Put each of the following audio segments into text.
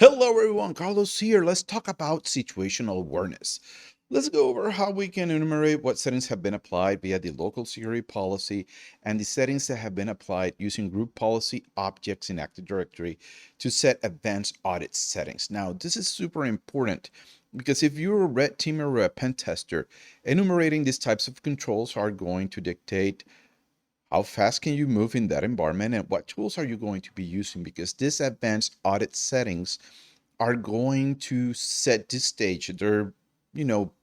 Hello everyone, Carlos here. Let's talk about situational awareness. Let's go over how we can enumerate what settings have been applied via the local security policy and the settings that have been applied using group policy objects in Active Directory to set advanced audit settings. Now, this is super important because if you're a red teamer or a pen tester, enumerating these types of controls are going to dictate how fast can you move in that environment and what tools are you going to be using, because these advanced audit settings are going to set the stage. They're,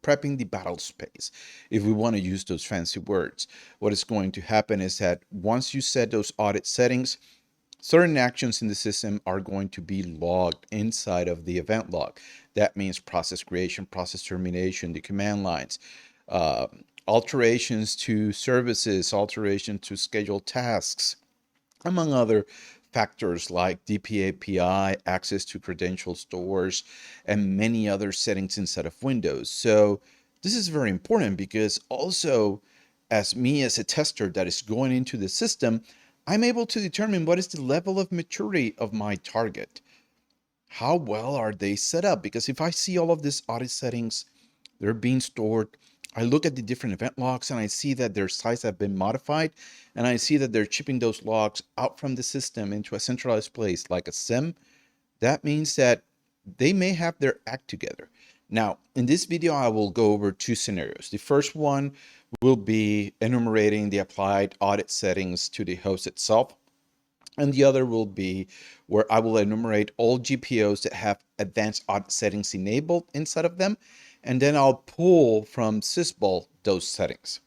prepping the battle space, if we want to use those fancy words. What is going to happen is that once you set those audit settings, certain actions in the system are going to be logged inside of the event log. That means process creation, process termination, the command lines, uh, alterations to services, alteration to scheduled tasks, among other factors like DP API, access to credential stores, and many other settings inside of Windows. So this is very important because also, as me as a tester that is going into the system, I'm able to determine what is the level of maturity of my target. How well are they set up? Because if I see all of these audit settings, they're being stored. I look at the different event logs and I see that their size have been modified, and I see that they're shipping those logs out from the system into a centralized place like a SIM. That means that they may have their act together. Now, in this video, I will go over two scenarios. The first one will be enumerating the applied audit settings to the host itself. And the other will be where I will enumerate all GPOs that have advanced audit settings enabled inside of them. And then I'll pull from SYSVOL those settings.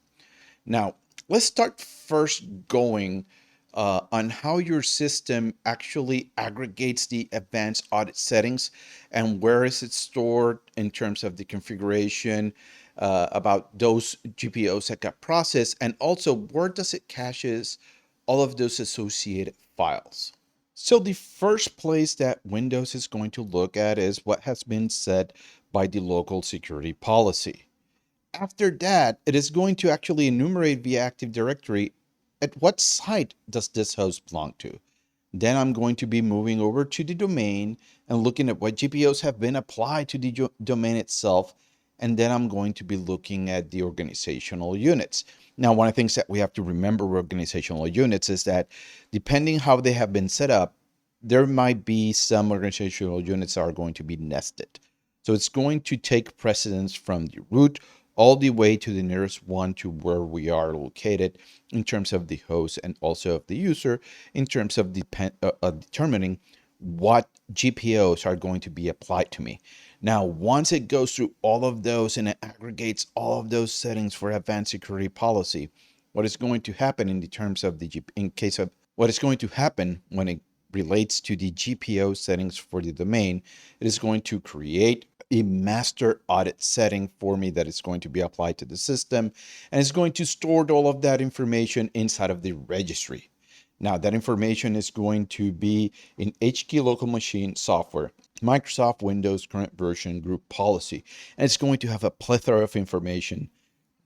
Now, let's start first going on how your system actually aggregates the advanced audit settings and where is it stored in terms of the configuration, about those GPOs that got processed, and also where does it caches all of those associated files. So the first place that Windows is going to look at is what has been set by the local security policy. After that, it is going to actually enumerate via Active Directory at what site does this host belong to. Then I'm going to be moving over to the domain and looking at what GPOs have been applied to the domain itself. And then I'm going to be looking at the organizational units. Now, one of the things that we have to remember with organizational units is that depending how they have been set up, there might be some organizational units that are going to be nested. So it's going to take precedence from the root all the way to the nearest one to where we are located in terms of the host and also of the user in terms of determining what GPOs are going to be applied to me. Now, once it goes through all of those and it aggregates all of those settings for advanced security policy, what is going to happen in the terms of what is going to happen when it relates to the GPO settings for the domain, it is going to create a master audit setting for me that is going to be applied to the system, and it's going to store all of that information inside of the registry. Now, that information is going to be in HKey local machine software, Microsoft Windows current version group policy, and it's going to have a plethora of information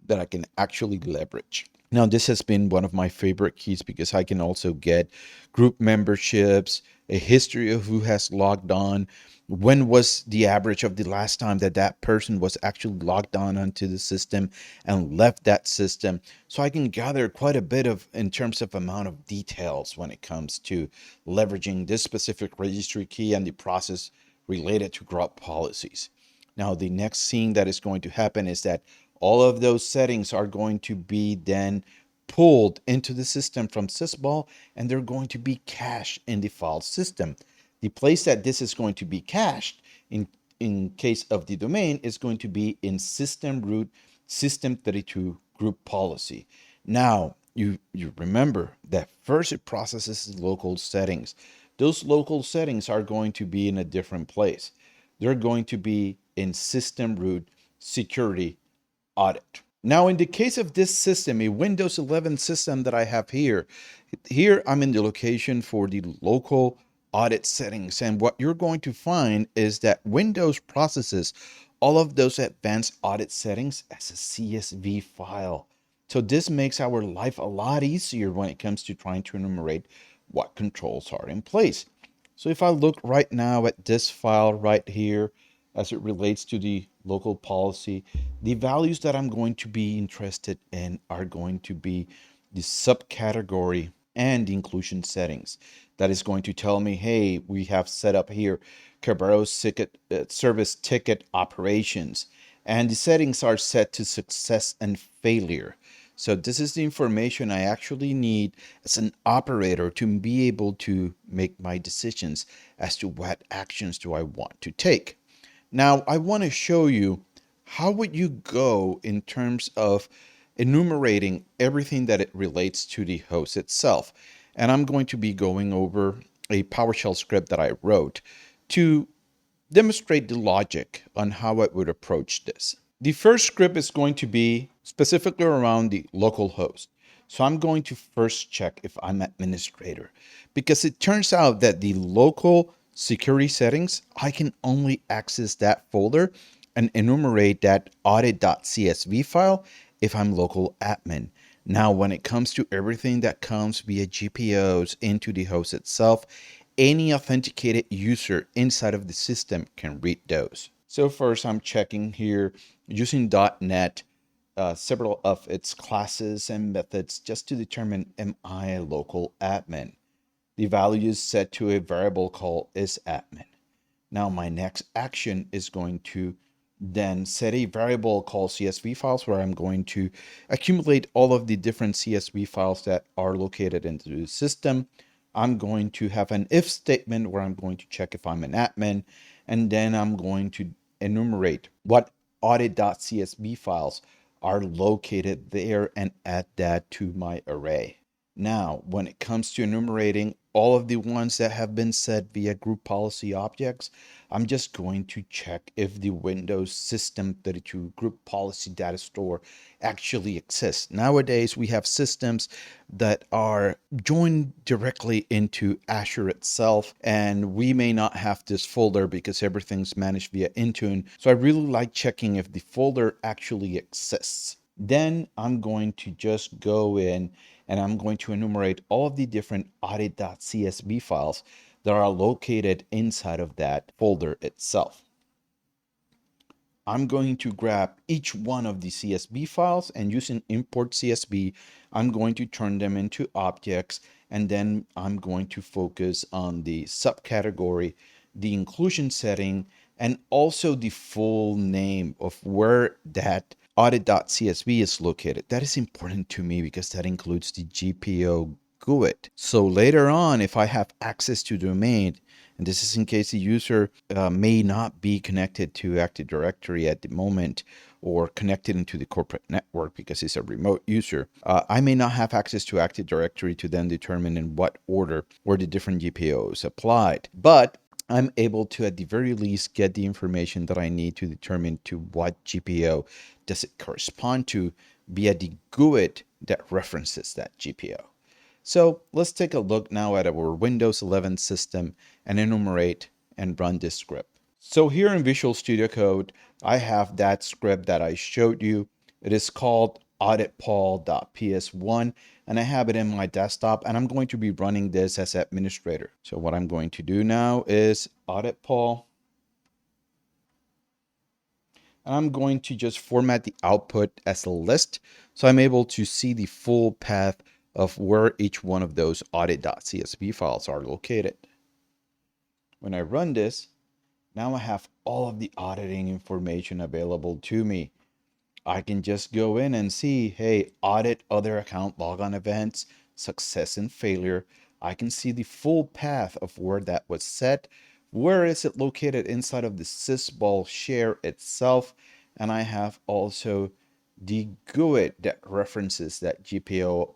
that I can actually leverage. Now, this has been one of my favorite keys because I can also get group memberships, a history of who has logged on, when was the average of the last time that that person was actually logged on onto the system and left that system. So I can gather quite a bit of in terms of amount of details when it comes to leveraging this specific registry key and the process related to group policies. Now, the next thing that is going to happen is that all of those settings are going to be then pulled into the system from SYSVOL, and they're going to be cached in the file system. The place that this is going to be cached in case of the domain is going to be in system root system32 group policy. Now, you remember that first it processes local settings. Those local settings are going to be in a different place. They're going to be in system root security audit. Now, in the case of this system, a Windows 11 system that I have here I'm in the location for the local audit settings. And what you're going to find is that Windows processes all of those advanced audit settings as a CSV file. So this makes our life a lot easier when it comes to trying to enumerate what controls are in place. So if I look right now at this file right here, as it relates to the local policy, the values that I'm going to be interested in are going to be the subcategory and the inclusion settings. That is going to tell me, hey, we have set up here Kerberos service ticket operations, and the settings are set to success and failure. So this is the information I actually need as an operator to be able to make my decisions as to what actions do I want to take. Now, I want to show you how would you go in terms of enumerating everything that it relates to the host itself. And I'm going to be going over a PowerShell script that I wrote to demonstrate the logic on how I would approach this. The first script is going to be specifically around the local host. So I'm going to first check if I'm administrator, because it turns out that the local security settings, I can only access that folder and enumerate that audit.csv file if I'm local admin. Now, when it comes to everything that comes via GPOs into the host itself, any authenticated user inside of the system can read those. So first I'm checking here using .NET, several of its classes and methods just to determine, am I a local admin? The value is set to a variable called isAdmin. Now my next action is going to then set a variable called CSV files, where I'm going to accumulate all of the different CSV files that are located into the system. I'm going to have an if statement where I'm going to check if I'm an admin, and then I'm going to enumerate what audit.csv files are located there and add that to my array. Now, when it comes to enumerating all of the ones that have been set via group policy objects, I'm just going to check if the Windows System 32 group policy data store actually exists. Nowadays, we have systems that are joined directly into Azure itself, and we may not have this folder because everything's managed via Intune. So I really like checking if the folder actually exists. Then I'm going to just go in and I'm going to enumerate all of the different audit.csv files that are located inside of that folder itself. I'm going to grab each one of the CSV files, and using import CSV, I'm going to turn them into objects, and then I'm going to focus on the subcategory, the inclusion setting, and also the full name of where that audit.csv is located. That is important to me because that includes the GPO GUID. So later on, if I have access to domain, and this is in case the user may not be connected to Active Directory at the moment, or connected into the corporate network because he's a remote user, I may not have access to Active Directory to then determine in what order were the different GPOs applied. But I'm able to, at the very least, get the information that I need to determine to what GPO does it correspond to via the GUID that references that GPO. So let's take a look now at our Windows 11 system and enumerate and run this script. So here in Visual Studio Code, I have that script that I showed you. It is called auditpol.ps1, and I have it in my desktop, and I'm going to be running this as administrator. So what I'm going to do now is auditpol, and I'm going to just format the output as a list, so I'm able to see the full path of where each one of those audit.csv files are located. When I run this, now I have all of the auditing information available to me. I can just go in and see, hey, audit other account logon events, success and failure. I can see the full path of where that was set. Where is it located inside of the SYSVOL share itself? And I have also the GUID that references that GPO.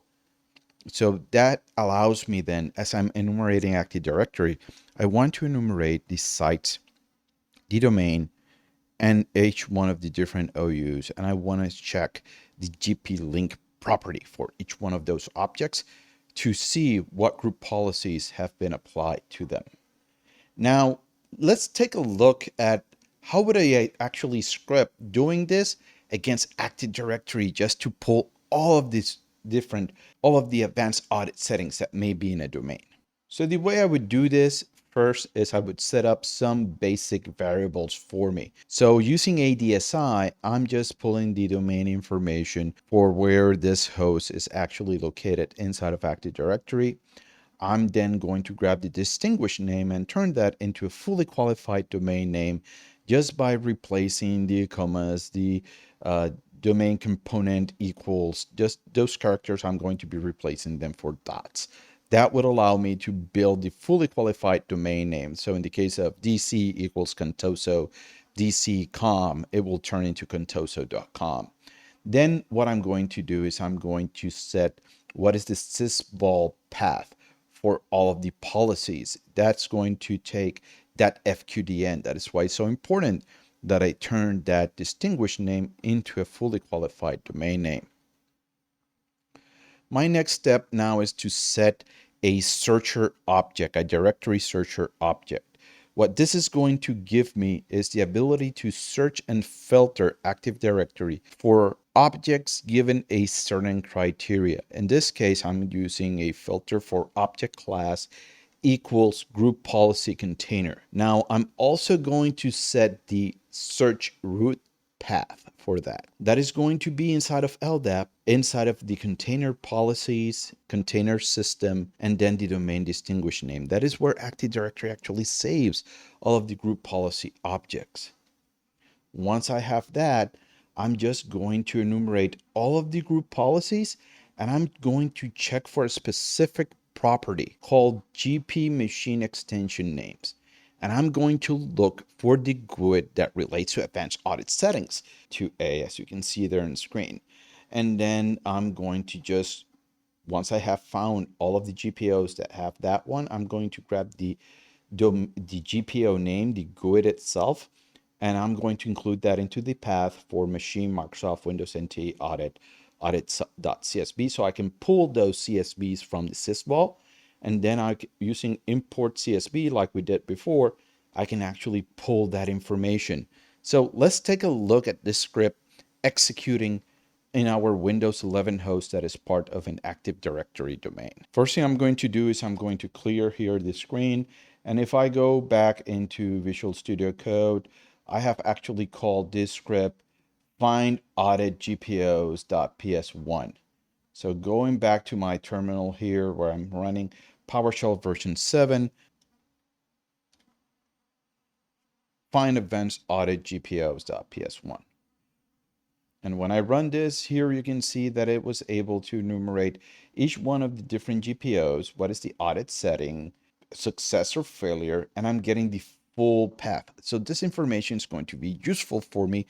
So that allows me then, as I'm enumerating Active Directory, I want to enumerate the sites, the domain, and each one of the different OUs. And I want to check the GP link property for each one of those objects to see what group policies have been applied to them. Now, let's take a look at how would I actually script doing this against Active Directory just to pull all of these all of the advanced audit settings that may be in a domain. So the way I would do this, First is I would set up some basic variables for me. So using ADSI, I'm just pulling the domain information for where this host is actually located inside of Active Directory. I'm then going to grab the distinguished name and turn that into a fully qualified domain name just by replacing the commas, the domain component equals, just those characters, I'm going to be replacing them for dots. That would allow me to build the fully qualified domain name. So in the case of DC equals Contoso, DC.com, it will turn into contoso.com. Then what I'm going to do is I'm going to set what is the SYSVOL path for all of the policies. That's going to take that FQDN. That is why it's so important that I turn that distinguished name into a fully qualified domain name. My next step now is to set a searcher object, a directory searcher object. What this is going to give me is the ability to search and filter Active Directory for objects given a certain criteria. In this case, I'm using a filter for object class equals group policy container. Now, I'm also going to set the search root path for that. That is going to be inside of LDAP, inside of the container policies, container system, and then the domain distinguished name. That is where Active Directory actually saves all of the group policy objects. Once I have that, I'm just going to enumerate all of the group policies, and I'm going to check for a specific property called GP machine extension names. And I'm going to look for the GUID that relates to advanced audit settings to A, as you can see there on the screen. And then I'm going to just, once I have found all of the GPOs that have that one, I'm going to grab the GPO name, the GUID itself, and I'm going to include that into the path for machine Microsoft Windows NT audit, audit.csv, so I can pull those CSVs from the SYSVOL. And then using import CSV like we did before, I can actually pull that information. So let's take a look at this script executing in our Windows 11 host that is part of an Active Directory domain. First thing I'm going to do is I'm going to clear here the screen. And if I go back into Visual Studio Code, I have actually called this script find audit GPOs.ps1. So going back to my terminal here where I'm running PowerShell version 7, find events audit GPOs.ps1. And when I run this here, you can see that it was able to enumerate each one of the different GPOs, what is the audit setting, success or failure, and I'm getting the full path. So this information is going to be useful for me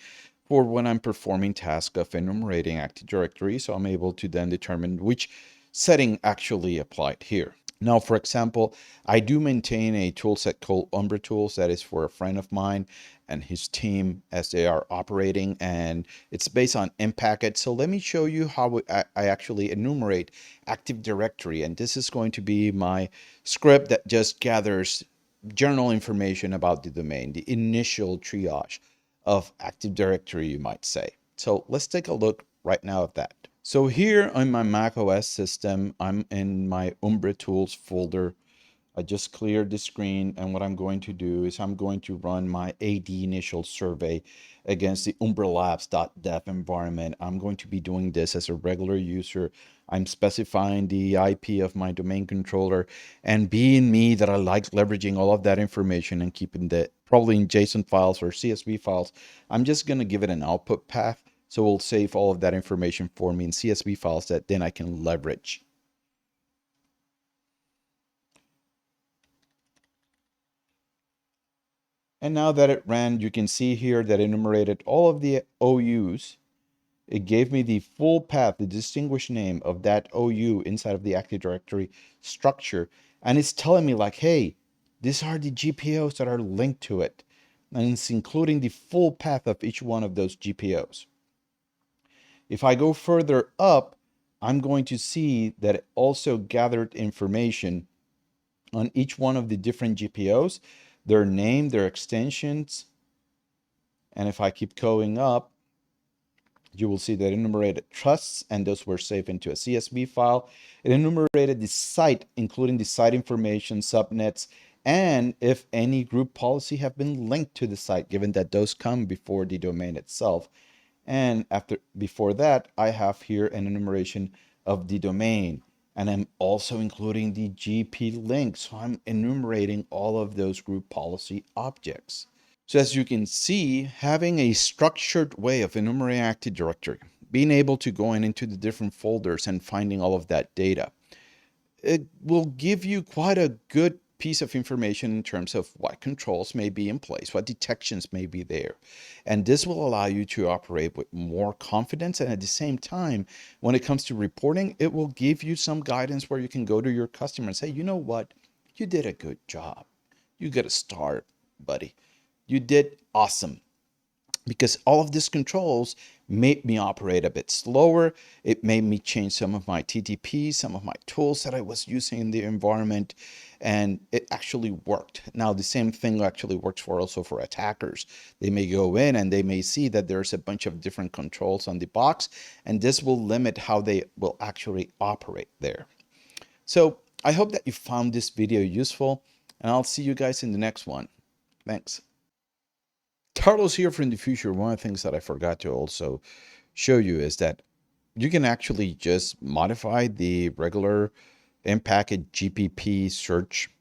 for when I'm performing tasks of enumerating Active Directory. So I'm able to then determine which setting actually applied here. Now, for example, I do maintain a toolset called Umbra Tools that is for a friend of mine and his team as they are operating, and it's based on Impacket. So let me show you how I actually enumerate Active Directory, and this is going to be my script that just gathers general information about the domain, the initial triage of Active Directory, you might say. So let's take a look right now at that. So here on my Mac OS system, I'm in my Umbra Tools folder. I just cleared the screen, and what I'm going to do is I'm going to run my AD initial survey against the umbralabs.dev environment. I'm going to be doing this as a regular user. I'm specifying the IP of my domain controller, and being me that I like leveraging all of that information and keeping that probably in JSON files or CSV files, I'm just going to give it an output path. So it'll save all of that information for me in CSV files that then I can leverage. And now that it ran, you can see here that it enumerated all of the OUs. It gave me the full path, the distinguished name of that OU inside of the Active Directory structure. And it's telling me like, hey, these are the GPOs that are linked to it. And it's including the full path of each one of those GPOs. If I go further up, I'm going to see that it also gathered information on each one of the different GPOs, their name, their extensions. And if I keep going up, you will see that it enumerated trusts, and those were saved into a CSV file. It enumerated the site, including the site information, subnets, and if any group policy have been linked to the site, given that those come before the domain itself. And before that, I have here an enumeration of the domain, and I'm also including the GP link. So I'm enumerating all of those group policy objects. So as you can see, having a structured way of enumerating Active Directory, being able to go into the different folders and finding all of that data, it will give you quite a good piece of information in terms of what controls may be in place, what detections may be there. And this will allow you to operate with more confidence. And at the same time, when it comes to reporting, it will give you some guidance where you can go to your customer and say, you know what, you did a good job. You get a star, buddy. You did awesome. Because all of these controls made me operate a bit slower. It made me change some of my TTP, some of my tools that I was using in the environment, and it actually worked. Now, the same thing actually works for also for attackers. They may go in and they may see that there's a bunch of different controls on the box, and this will limit how they will actually operate there. So I hope that you found this video useful, and I'll see you guys in the next one. Thanks. Carlos here from the future. One of the things that I forgot to also show you is that you can actually just modify the regular Impacket GPP search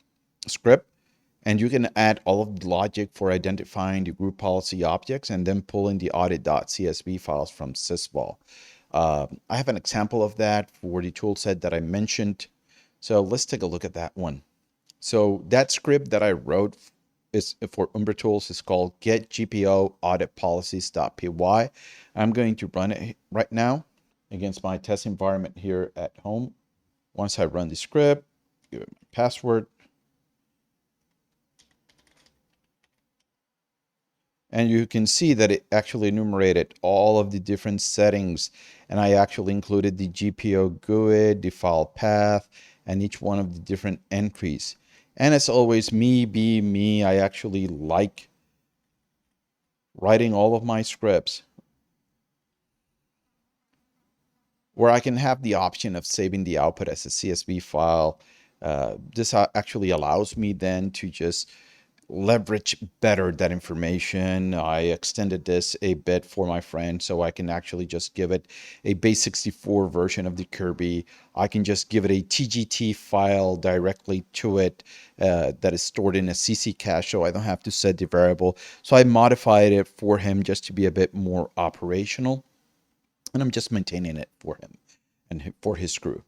script, and you can add all of the logic for identifying the group policy objects and then pulling the audit.csv files from SYSVOL. I have an example of that for the tool set that I mentioned. So let's take a look at that one. So that script that I wrote is for Umbra Tools is called get GPO audit policies.py. I'm going to run it right now against my test environment here at home. Once I run the script, give it my password. And you can see that it actually enumerated all of the different settings. And I actually included the GPO GUID, the file path, and each one of the different entries. And as always, me being me, I actually like writing all of my scripts where I can have the option of saving the output as a CSV file. This actually allows me then to just leverage better that information. I extended this a bit for my friend, so I can actually just give it a base 64 version of the Kirby. I can just give it a TGT file directly to it that is stored in a CC cache, so I don't have to set the variable. So I modified it for him just to be a bit more operational, and I'm just maintaining it for him and for his crew.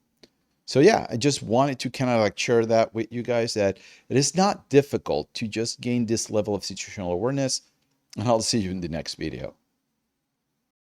So yeah, I just wanted to kind of like share that with you guys, that it is not difficult to just gain this level of situational awareness, and I'll see you in the next video.